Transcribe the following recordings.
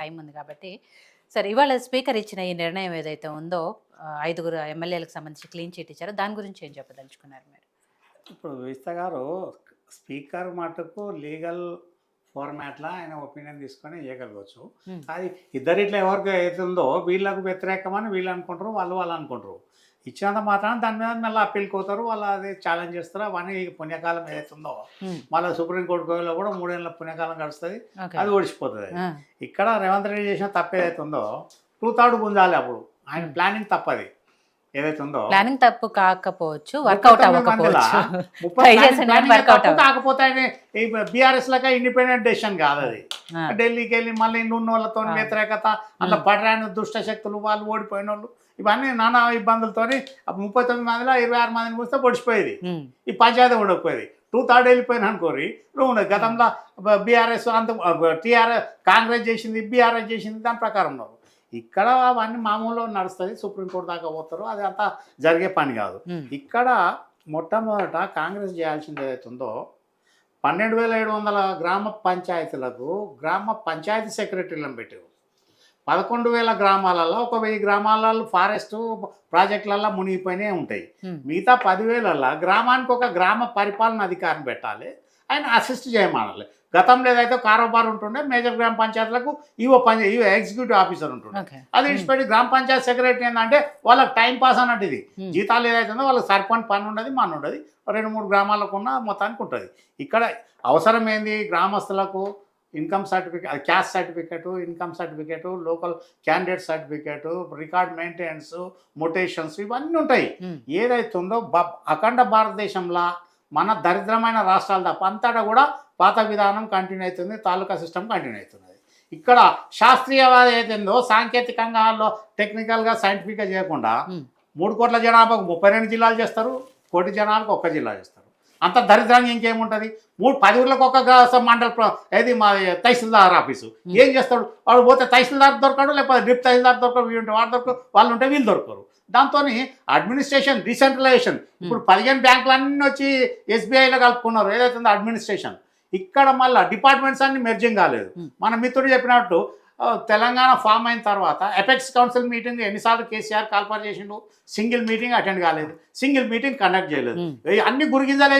Time ఉంది కాబట్టి సరే ఇవాళ స్పీకర్ ఇచ్చిన ఈ నిర్ణయం ఏదైతే ఉందో 5 ఎమ్మెల్యేలకు సంబంధించి క్లీన్ చిట్ ఇచ్చారో దాని గురించి ఏం చెప్పదలుచుకున్నారు మీరు? ఇప్పుడు విస్త గారు స్పీకర్ మటుకు లీగల్ ఫార్మాట్లో ఆయన ఒపీనియన్ తీసుకొని ఇవ్వగలవచ్చు. అది ఇద్దరిట్లో ఎవరికి అవుతుందో వీళ్ళకు వ్యతిరేకమని వీళ్ళు అనుకుంటారు, వాళ్ళు అనుకుంటారు. ఇచ్చినంత మాత్రం దాని మీద మళ్ళీ అప్పీల్కి పోతారు, వాళ్ళు అది ఛాలెంజ్ చేస్తారు. అవన్నీ పుణ్యకాలం ఏదైతుందో మళ్ళీ సుప్రీంకోర్టులో కూడా 3 ఏళ్ళ పుణ్యకాలం గడుస్తుంది, అది ఓడిచిపోతుంది. ఇక్కడ రేవంత్ రెడ్డి చేసిన తప్పు ఏదైతే ఉందో 2/3 గుంజాలి. అప్పుడు ఆయన ప్లానింగ్ తప్పది ఏదైతే ఉందో. ప్లానింగ్ తప్పు కాకపోవచ్చు, వర్కౌట్ కాకపోతే ఆయన బీఆర్ఎస్ లాగా ఇండిపెండెంట్ డెసిషన్ కాదు అది. ఢిల్లీకి వెళ్ళి మళ్ళీ ఉన్న వాళ్ళతో వ్యతిరేకత, అట్లా పడరాని దుష్ట శక్తులు, వాళ్ళు ఓడిపోయిన వాళ్ళు, ఇవన్నీ నానా ఇబ్బందులతో 39 మందిలో 26 మందిని కూస్తే పొడిచిపోయేది. ఈ పంచాయతీ ఉండకపోయేది. 2/3 వెళ్ళిపోయిన అనుకోరి ఉండదు. గతంలో బీఆర్ఎస్ అంత టీఆర్ఎస్ కాంగ్రెస్ చేసింది, బీఆర్ఎస్ చేసింది, దాని ప్రకారం ఉన్నారు. ఇక్కడ అవన్నీ మామూలుగా నడుస్తుంది, సుప్రీంకోర్టు దాకా పోతారు, అది అంతా జరిగే పని కాదు. ఇక్కడ మొట్టమొదట కాంగ్రెస్ చేయాల్సింది ఏదైతుందో 12,700 గ్రామ పంచాయతీలకు గ్రామ పంచాయతీ సెక్రటరీలను పెట్టారు. 11,000 గ్రామాలలో 1,000 గ్రామాలలో ఫారెస్ట్ ప్రాజెక్టులలో మునిగిపోయినాయి ఉంటాయి. మిగతా 10,000 గ్రామానికి ఒక గ్రామ పరిపాలన అధికారిని పెట్టాలి, ఆయన అసిస్ట్ చేయమనాలి. గతంలో ఏదైతే కారోబార్ ఉంటుండే మేజర్ గ్రామ పంచాయతీలకు ఈవో ఎగ్జిక్యూటివ్ ఆఫీసర్ ఉంటుండే, అది ఇచ్చిపెట్టి గ్రామ పంచాయతీ సెక్రటరీ ఏంటంటే వాళ్ళకి టైం పాస్ అన్నట్టు. ఇది జీతాలు ఏదైతుందో వాళ్ళకి సరిపోని పని ఉండదు, మన ఉండదు, 2-3 గ్రామాలకు ఉన్న మొత్తానికి ఉంటుంది. ఇక్కడ అవసరం ఏంది, గ్రామస్తులకు income certificate, caste certificate, income certificate, local candidate certificate, record maintenance, mutations, ఇవన్నీ ఉంటాయి. ఏదైతుందో అఖండ భారతదేశంలో మన దరిద్రమైన రాష్ట్రాలు తప్ప అంతటా కూడా పాత విధానం కంటిన్యూ అవుతుంది, తాలూకా సిస్టమ్ కంటిన్యూ అవుతున్నది. ఇక్కడ శాస్త్రీయవాదం ఏదైందో సాంకేతికంగా టెక్నికల్గా సైంటిఫిక్గా చేయకుండా 3 కోట్ల జనాభాకు 32 జిల్లాలు చేస్తారు, 1 కోటి జనాభాకు 1 జిల్లా చేస్తారు. అంత దరిద్రంగా ఇంకేముంటుంది? 10 ఊర్లకు ఒక మండల ఏది మా తహసీల్దార్ ఆఫీసు ఏం చేస్తాడు? వాడు పోతే తహసీల్దార్ దొరకడు, లేకపోతే డిప్ తహసీల్దార్ దొరకడు, వీళ్ళు ఉంటే వాడు దొరకరు, వాళ్ళు ఉంటే వీళ్ళు దొరకరు. దాంతో అడ్మినిస్ట్రేషన్ డిసెంట్రలైజేషన్. ఇప్పుడు 15 బ్యాంకులు అన్నీ వచ్చి ఎస్బీఐలో కలుపుకున్నారు, ఏదైతుందో అడ్మినిస్ట్రేషన్. ఇక్కడ మళ్ళీ డిపార్ట్మెంట్స్ అన్ని మెర్జింగ్ కాలేదు. మన మిత్రుడు చెప్పినట్టు తెలంగాణ ఫామ్ అయిన తర్వాత ఎపెక్స్ కౌన్సిల్ మీటింగ్ ఎన్నిసార్లు కేసీఆర్ కాల్పర్ చేసిండు, సింగిల్ మీటింగ్ అటెండ్ కాలేదు, సింగిల్ మీటింగ్ కండక్ట్ చేయలేదు. అన్ని గురిగింజలే,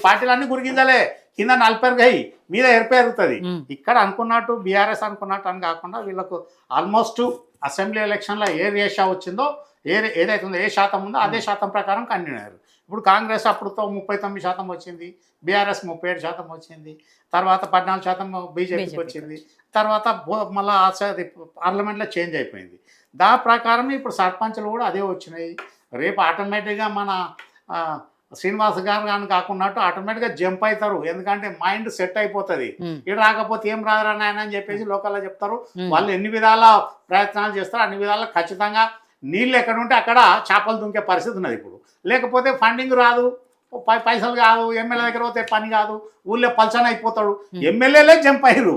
పార్టీలు అన్ని గురిగింజలే, కింద 40 మీద ఎరిపెరుగుతుంది. ఇక్కడ అనుకున్నట్టు బీఆర్ఎస్ అనుకున్నట్టు అని కాకుండా వీళ్ళకు ఆల్మోస్ట్ అసెంబ్లీ ఎలక్షన్లో ఏ రేషా వచ్చిందో, ఏదైతుందో ఏ శాతం ఉందో అదే శాతం ప్రకారం కంటిన్యూ అయ్యారు. ఇప్పుడు కాంగ్రెస్ అప్పుడుతో 39% వచ్చింది, బీఆర్ఎస్ 37% వచ్చింది, తర్వాత 14% బీజేపీకి వచ్చింది, తర్వాత మళ్ళీ పార్లమెంట్లో చేంజ్ అయిపోయింది. దాని ప్రకారం ఇప్పుడు సర్పంచ్లు కూడా అదే వచ్చినాయి. రేపు ఆటోమేటిక్గా మన శ్రీనివాస్ గారు కానీ కాకున్నట్టు ఆటోమేటిక్గా జంప్ అవుతారు, ఎందుకంటే మైండ్ సెట్ అయిపోతుంది. ఇక్కడ రాకపోతే ఏం రాదురా నాయన అని చెప్పేసి లోకల్లో చెప్తారు. వాళ్ళు ఎన్ని విధాల ప్రయత్నాలు చేస్తారు, అన్ని విధాలా ఖచ్చితంగా నీళ్ళు ఎక్కడ ఉంటే అక్కడ చేపలు దుంకే పరిస్థితి ఉన్నది. ఇప్పుడు లేకపోతే ఫండింగ్ రాదు, పైసలు కాదు, ఎమ్మెల్యే దగ్గర పోతే పని కాదు, ఊళ్ళో పల్చన అయిపోతాడు. ఎమ్మెల్యేలే జంప్ అయ్యారు,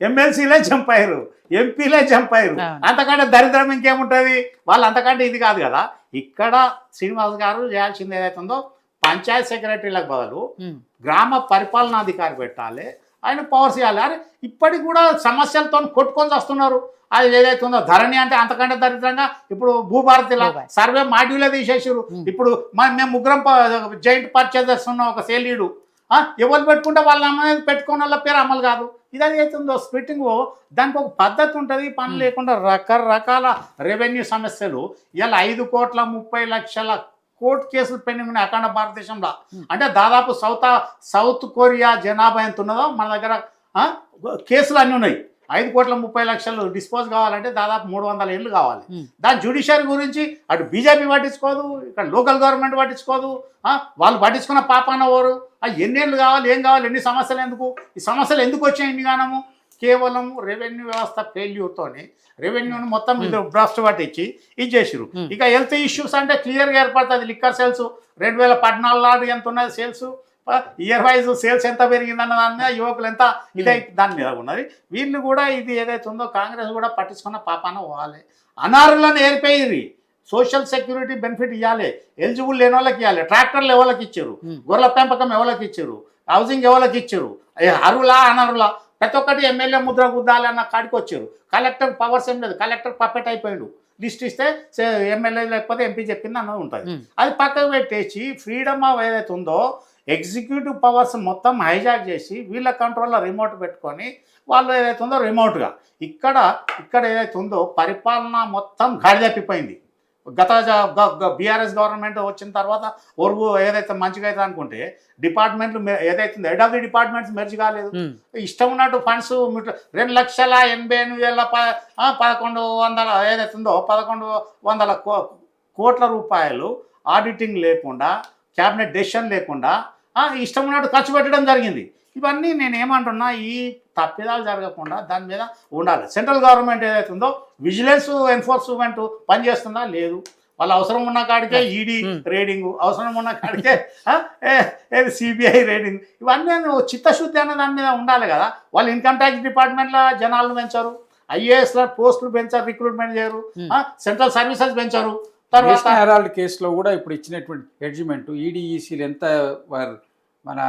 ఎమ్మెల్సీలే జంప్ అయ్యారు, ఎంపీలే జంప్ అయ్యారు. అంతకంటే దరిద్రం ఇంకేముంటుంది? వాళ్ళు అంతకంటే ఇది కాదు కదా. ఇక్కడ శ్రీనివాస్ గారు చేయాల్సింది ఏదైతుందో పంచాయత్ సెక్రటరీలకు బదులు గ్రామ పరిపాలనాధికారి పెట్టాలి, ఆయన పవర్స్ ఇవ్వాలి. అరే ఇప్పటికి కూడా సమస్యలతో కొట్టుకొని వస్తున్నారు. అది ఏదైతే ఉందో ధరణి అంటే అంతకంటే దరిద్రంగా ఇప్పుడు భూభారతిలో సర్వే మాడ్యూలే తీసేసారు. ఇప్పుడు మేము 3 జాయింట్ పర్చేజర్స్ ఉన్న ఒక సేలీడు ఎవరు పెట్టుకుంటే వాళ్ళ అమ్మని పెట్టుకున్న వాళ్ళ పేరు అమలు కాదు. ఇది అది అవుతుందో స్ప్లిట్టింగ్, దానికి ఒక పద్ధతి ఉంటుంది. పని లేకుండా రకరకాల రెవెన్యూ సమస్యలు. ఇలా 5,30,00,000 కోర్టు కేసులు పెండింగ్ ఉన్నాయి అఖండ భారతదేశంలో. అంటే దాదాపు సౌత్ కొరియా జనాభా ఎంత ఉన్నదో మన దగ్గర కేసులు అన్నీ ఉన్నాయి. 5,30,00,000 డిస్పోజ్ కావాలంటే దాదాపు 300 ఏళ్ళు కావాలి. దాని జ్యుడిషియరీ గురించి అటు బీజేపీ పట్టించుకోదు, ఇక్కడ లోకల్ గవర్నమెంట్ పట్టించుకోదు. వాళ్ళు పట్టించుకున్న పాపాన ఓరు. ఎన్నేళ్ళు కావాలి, ఏం కావాలి, ఎన్ని సమస్యలు ఎందుకు, ఈ సమస్యలు ఎందుకు వచ్చాయి ఇన్ని గానము? కేవలం రెవెన్యూ వ్యవస్థ ఫెయిల్యూర్తోనే రెవెన్యూని మొత్తం భ్రష్టు పట్టించి ఇది చేసిరు. ఇక హెల్త్ ఇష్యూస్ అంటే క్లియర్గా ఏర్పడుతుంది. లిక్కర్ సేల్స్ 2014 నాడు ఎంత ఉన్నది సేల్స్, ఇయర్ వైజ్ సేల్స్ ఎంత పెరిగిందన్న దాని మీద, యువకులు ఎంత ఇదే దాని మీద ఉన్నది. వీళ్ళు కూడా ఇది ఏదైతే ఉందో కాంగ్రెస్ కూడా పట్టించుకున్న పాపాన పోవాలి. అనారులను ఏర్పేయి సోషల్ సెక్యూరిటీ బెనిఫిట్ ఇవ్వాలి, ఎలిజిబుల్ లేని వాళ్ళకి ఇవ్వాలి. ట్రాక్టర్లు ఎవరికి ఇచ్చారు, గొర్రెల పెంపకం ఎవరికి ఇచ్చారు, హౌసింగ్ ఎవరికి ఇచ్చారు, అరువులా అనరులా, ప్రతి ఒక్కటి ఎమ్మెల్యే ముద్ర గుద్దాలి అన్న కాడికి వచ్చారు. కలెక్టర్ పవర్స్ ఏం లేదు, కలెక్టర్ పప్పెట్ అయిపోయాడు. లిస్ట్ ఇస్తే ఎమ్మెల్యే లేకపోతే ఎంపీ చెప్పింది అన్నది ఉంటుంది. అది పక్కకు పెట్టేసి ఫ్రీడమ్ ఆఫ్ ఏదైతే ఉందో ఎగ్జిక్యూటివ్ పవర్స్ మొత్తం హైజాక్ చేసి వీళ్ళ కంట్రోల్లో రిమోట్ పెట్టుకొని వాళ్ళు ఏదైతే ఉందో రిమోట్గా ఇక్కడ ఏదైతే ఉందో పరిపాలన మొత్తం గాడి తప్పిపోయింది. గత బీఆర్ఎస్ గవర్నమెంట్ వచ్చిన తర్వాత ఒరుగు ఏదైతే మంచిగా అవుతుంది అనుకుంటే డిపార్ట్మెంట్లు ఏదైతే head of the departments merge కాలేదు. ఇష్టం ఉన్నట్టు ఫండ్స్ 2,88,11,1100 ఏదైతే ఉందో 1,100 కోట్ల రూపాయలు ఆడిటింగ్ లేకుండా క్యాబినెట్ డెసిషన్ లేకుండా ఇష్టం ఉన్నట్టు ఖర్చు పెట్టడం జరిగింది. ఇవన్నీ నేను ఏమంటున్నా, ఈ తప్పిదాలు జరగకుండా దాని మీద ఉండాలి. సెంట్రల్ గవర్నమెంట్ ఏదైతే ఉందో విజిలెన్స్ ఎన్ఫోర్స్మెంట్ పనిచేస్తుందా లేదు, వాళ్ళ అవసరం ఉన్న కాడికే ఈడీ రేడింగ్, అవసరం ఉన్న కాడికే సిబిఐ రేడింగ్, ఇవన్నీ చిత్తశుద్ధి అనే దాని మీద ఉండాలి కదా. వాళ్ళు ఇన్కమ్ ట్యాక్స్ డిపార్ట్మెంట్లో జనాలను పెంచారు, ఐఏఎస్ల పోస్టులు పెంచారు, రిక్రూట్మెంట్ చేయరు, సెంట్రల్ సర్వీసెస్ పెంచారు. తర్వాత హెరాల్డ్ కేసులో కూడా ఇప్పుడు ఇచ్చినటువంటి జడ్జిమెంట్ ఈడీఈసీలు ఎంత మన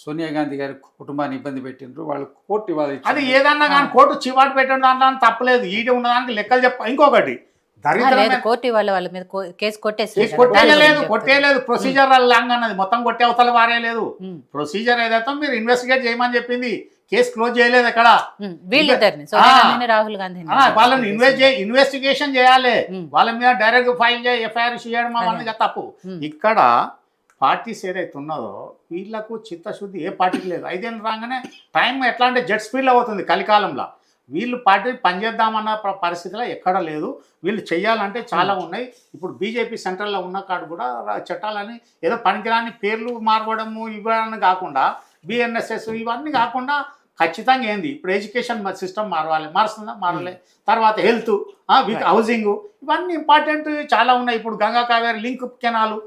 సోనియా గాంధీ గారి కుటుంబాన్ని ఇబ్బంది పెట్టిండ్రు, వాళ్ళు కోర్టు ఇవ్వాలి. అది ఏదన్నా కానీ కోర్టు చివాటు పెట్టడం దాంట్లో తప్పలేదు. ఈడీ ఉన్నదానికి లెక్కలు ఇంకొకటి కోర్టు వాళ్ళ మీద కేసు కొట్టేయలేదు ప్రొసీజర్ లాంగ్ అన్నది మొత్తం కొట్టే అవతల వారేలేదు. ప్రొసీజర్ ఏదైతే మీరు ఇన్వెస్టిగేట్ చేయమని చెప్పింది, కేసు క్లోజ్ చేయలేదు ఎక్కడ. రాహుల్ గాంధీ వాళ్ళని ఇన్వెస్టిగేషన్ చేయాలి, వాళ్ళ మీద డైరెక్ట్ ఫైల్ చేయ ఎఫ్ఐఆర్ చేయడం అనేది తప్పు. ఇక్కడ పార్టీస్ ఏదైతే ఉన్నదో వీళ్ళకు చిత్తశుద్ధి ఏ పార్టీకి లేదు. 5 ఏళ్ళు రాగానే టైం ఎట్లా అంటే జెట్ స్పీడ్లో అవుతుంది కలికాలంలో. వీళ్ళు పార్టీ పనిచేద్దామన్న పరిస్థితిలో ఎక్కడ లేదు. వీళ్ళు చెయ్యాలంటే చాలా ఉన్నాయి. ఇప్పుడు బీజేపీ సెంట్రల్లో ఉన్న కాడు కూడా చట్టాలని ఏదో పనికిరాని పేర్లు మార్చడము ఇవ్వడానికి కాకుండా బిఎన్ఎస్ఎస్ ఇవన్నీ కాకుండా ఖచ్చితంగా ఏంది ఇప్పుడు ఎడ్యుకేషన్ సిస్టమ్ మారుస్తుందా మారలే. తర్వాత హెల్త్ విత్ హౌసింగ్ ఇవన్నీ ఇంపార్టెంట్ చాలా ఉన్నాయి. ఇప్పుడు గంగా కావేరి లింక్ కెనాలు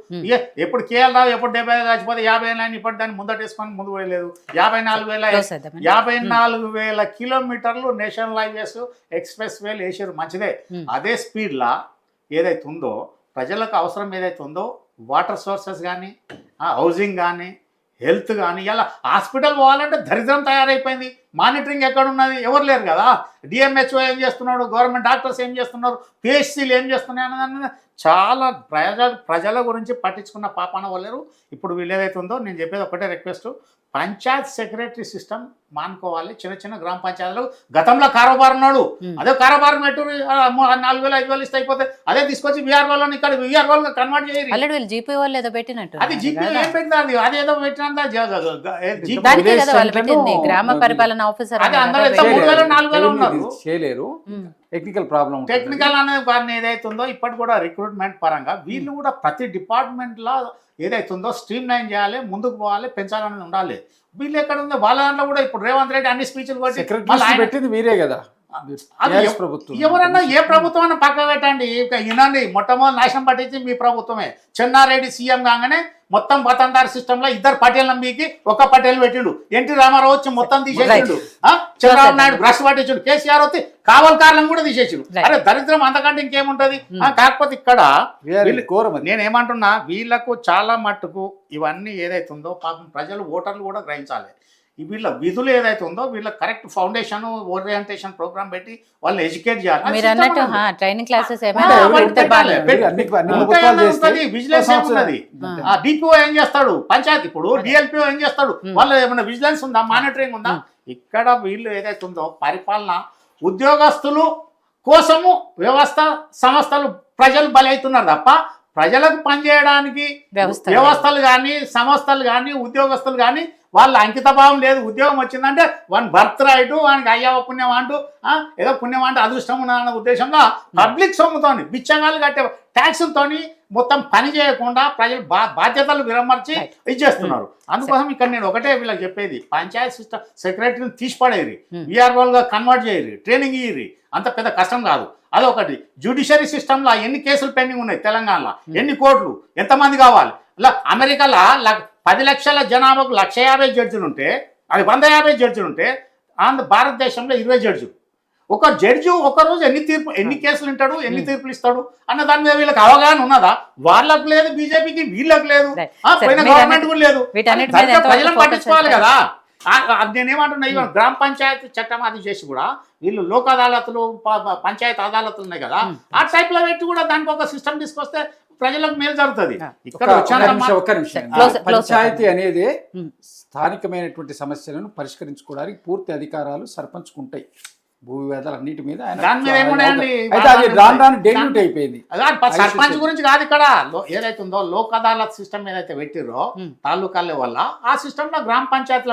ఎప్పుడు కేఎల్ రావు ఎప్పుడు 75 చచ్చిపోతే 50 ఏళ్ళని ఇప్పటి దాన్ని ముందటేసుకొని ముందు పోయలేదు. 54,000 కిలోమీటర్లు నేషనల్ హైవేస్ ఎక్స్ప్రెస్ వేలు వేసారు, మంచిదే. అదే స్పీడ్లా ఏదైతే ఉందో ప్రజలకు అవసరం ఏదైతే ఉందో వాటర్ సోర్సెస్ కానీ హౌసింగ్ కానీ హెల్త్ కానీ ఇలా హాస్పిటల్ పోవాలంటే దరిద్రం తయారైపోయింది. మానిటరింగ్ ఎక్కడ ఉన్నది, ఎవరు లేరు కదా. డిఎంహెచ్ఓ ఏం చేస్తున్నాడు, గవర్నమెంట్ డాక్టర్స్ ఏం చేస్తున్నారు, పిహెచ్సీలు ఏం చేస్తున్నాయి అన్నదాన్ని చాలా ప్రజల గురించి పట్టించుకున్న పాపాన వాళ్ళరు. ఇప్పుడు వీళ్ళు ఏదైతే ఉందో నేను చెప్పేది ఒకటే రిక్వెస్ట్, పంచాయత్ సెక్రటరీ సిస్టమ్ మానుకోవాలి. చిన్న చిన్న గ్రామ పంచాయతీలు గతంలో కారోబార్ ఉన్నాడు, అదే కారోబార్ పెట్టు 4,000-5,000 ఇస్తే అయిపోతే అదే తీసుకొచ్చి విఆర్ఓలను ఇక్కడ విఆర్ఓలుగా కన్వర్ట్ చేయాలి. అది జీపీ ఏం పెట్టింది, అది ఏదో పెట్టినంత గ్రామ పరిపాలన ఆఫీసర్ అది అందరూ 3,000-4,000 ఉన్నారు. చేయలేరు. టెక్నికల్ అనేది వారిని ఏదైతే ఉందో ఇప్పటి కూడా రిక్రూట్మెంట్ పరంగా వీళ్ళు కూడా ప్రతి డిపార్ట్మెంట్లో ఏదైతే ఉందో స్ట్రీమ్ లైన్ చేయాలి, ముందుకు పోవాలి, పెంచాలనేది ఉండాలి. వీళ్ళు ఎక్కడ ఉందో వాళ్ళ దాంట్లో కూడా ఇప్పుడు రేవంత్ రెడ్డి అన్ని స్పీచ్లు పెట్టింది మీరే కదా. ఎవరన్నా ఏ ప్రభుత్వం అన్నా పక్క పెట్టండి, వినండి. మొట్టమొదటి నాశనం పట్టించి మీ ప్రభుత్వమే. చెన్నారెడ్డి సీఎం కాగానే మొత్తం పతందారు సిస్టమ్ లో 2 పటేల్ నంబీకి ఒక పటేల్ పెట్టిండు. ఎన్టీ రామారావు వచ్చి మొత్తం తీసేసిండు, చంద్రబాబు నాయుడు బ్రష్ పట్టించుడు, కేసీఆర్ వచ్చి కావల్కారులను కూడా తీసేసిండు. అరే దరిద్రం అంతకంటే ఇంకేముంటది. కాకపోతే ఇక్కడ నేనేమంటున్నా, వీళ్ళకు చాలా మట్టుకు ఇవన్నీ ఏదైతే ఉందో పాపం ప్రజలు ఓటర్లు కూడా గ్రహించాలి. వీళ్ళ విధులు ఏదైతే ఉందో వీళ్ళ కరెక్ట్ ఫౌండేషన్ ఓరియంటేషన్ ప్రోగ్రామ్ పెట్టి వాళ్ళని ఎడ్యుకేట్ చేయాలి. విజిలెన్స్ ఏమున్నది, డిపిఓ ఏం చేస్తాడు, పంచాయతీ ఇప్పుడు డిఎల్పిఓ ఏం చేస్తాడు, వాళ్ళు ఏమైనా విజిలెన్స్ ఉందా, మానిటరింగ్ ఉందా? ఇక్కడ వీళ్ళు ఏదైతే ఉందో పరిపాలన ఉద్యోగస్తులు కోసము వ్యవస్థ సంస్థలు ప్రజలు బలవుతున్నారు తప్ప ప్రజలకు పనిచేయడానికి వ్యవస్థలు కానీ సంస్థలు కానీ ఉద్యోగస్తులు కానీ వాళ్ళ అంకితభావం లేదు. ఉద్యోగం వచ్చిందంటే వాని బర్త్ రైట్, వానికి అయ్యవ పుణ్యం అంటూ ఏదో పుణ్యం అంటే అదృష్టం ఉన్నదన్న ఉద్దేశంలో పబ్లిక్ సొమ్ముతోని బిచ్చగాళ్ళు కట్టే ట్యాక్సులతోని మొత్తం పని చేయకుండా ప్రజలు బాధ్యతలు విరమర్చి ఇచ్చేస్తున్నారు. అందుకోసం ఇక్కడ నేను ఒకటే వీళ్ళకి చెప్పేది, పంచాయత్ సిస్టమ్ సెక్రటరీని తీసిపడేరి, విఆర్ఓలుగా కన్వర్ట్ చేయరు, ట్రైనింగ్ ఇయ్యి, అంత పెద్ద కష్టం కాదు. అదొకటి. జ్యుడిషియరీ సిస్టంలో ఎన్ని కేసులు పెండింగ్ ఉన్నాయి తెలంగాణలో, ఎన్ని కోట్లు, ఎంతమంది కావాలి. ఇలా అమెరికాలో 10 లక్షల జనాభాకు 150 జడ్జిలు ఉంటే, అది 150 జడ్జిలు ఉంటే భారతదేశంలో 20 జడ్జిలు. ఒక జడ్జి ఒకరోజు ఎన్ని కేసులు వింటాడు, ఎన్ని తీర్పులు ఇస్తాడు అన్న దాని మీద వీళ్ళకి అవగాహన ఉన్నదా? వాళ్ళకు లేదు, బీజేపీకి వీళ్ళకి లేదు, పోయిన గవర్నమెంట్ కూడా లేదు. ప్రజలను పట్టించుకోవాలి కదా. నేనేమంటున్నా ఇవాళ గ్రామ పంచాయతీ చట్టం అది చేసి కూడా వీళ్ళు లోక్ అదాలతులు పంచాయతీ అదాలతులు ఉన్నాయి కదా ఆ టైప్ లో పెట్టి కూడా దానికి ఒక సిస్టమ్ తీసుకొస్తే ప్రజలకు మేలు జరుగుతుంది. ఇక్కడ ఒక్క నిమిషం పంచాయతీ అనేది స్థానికమైనటువంటి సమస్యలను పరిష్కరించుకోవడానికి పూర్తి అధికారాలు సర్పంచ్కు ఉంటాయి. భూ వివాదాలు అన్నిటి మీద దాని మీద ఏమున్నాయండి అయితే అది రాను డైల్యూట్ అయిపోయింది. సర్పంచ్ గురించి కాదు ఇక్కడ ఏదైతే ఉందో లోక్ అదాలత్ సిస్టమ్ ఏదైతే పెట్టిరో తాలూకా లెవెల్ ఆ సిస్టమ్ లో గ్రామ పంచాయతీలో